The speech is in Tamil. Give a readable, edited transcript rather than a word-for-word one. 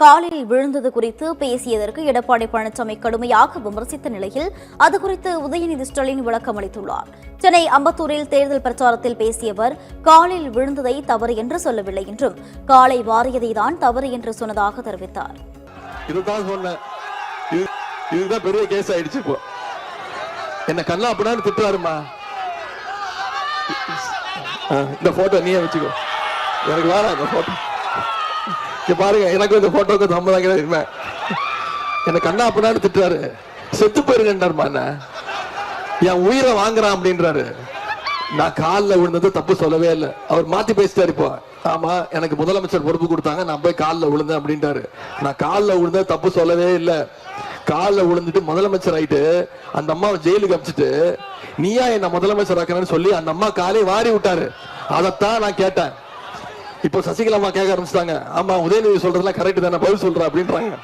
காலில் விழுந்தது குறித்து பேசியதற்கு எடப்பாடி பழனிசாமி கடுமையாக விமர்சித்த நிலையில் அது குறித்து உதயநிதி ஸ்டாலின் விளக்கம் அளித்துள்ளார். சென்னை அம்பத்தூரில் தேர்தல் பிரச்சாரத்தில் பேசிய அவர் காலில் விழுந்ததை தவறு என்று சொல்லவில்லை என்றும் காலை வாரியதை தான் தவறு என்று சொன்னதாக தெரிவித்தார். இதுதான் பெரிய கேஸ் ஆயிடுச்சு. இப்போ என்ன கண்ணா அப்படின்னு திட்டுவாருமா. இந்த போட்டோ நீயே வச்சுக்கோ, எனக்கு வேற இந்த போட்டோ பாருங்க. எனக்கு இந்த போட்டோக்கு 50 என்ன கண்ணா அப்படின்னு திட்டுறாரு. செத்து போயிருங்கன்றாருமா. என்ன என் உயிரை வாங்குறான் அப்படின்றாரு. நான் காலில் விழுந்தது தப்பு சொல்லவே இல்லை. அவர் மாத்தி பேசிட்டாரு. இப்போ ஆமா எனக்கு முதலமைச்சர் பொறுப்பு கொடுத்தாங்க, நான் போய் காலில் விழுந்தேன் அப்படின்றாரு. நான் காலில் விழுந்தது தப்பு சொல்லவே இல்லை. காலில் விழுந்துட்டு முதலமைச்சர் ஆயிட்டு அந்த அம்மாவை ஜெயிலுக்கு அமிச்சிட்டு நீயா என்ன முதலமைச்சர் ஆக்கணும்னு சொல்லி அந்த அம்மா காலையை வாரி விட்டாரு. அதைத்தான் நான் கேட்டேன். இப்போ சசிகலா அம்மா கேட்க ஆரம்பிச்சிட்டாங்க, ஆமா உதயநிதி சொல்றதுலாம் கரெக்ட் தானே, பதில் சொல்ற அப்படின்றாங்க.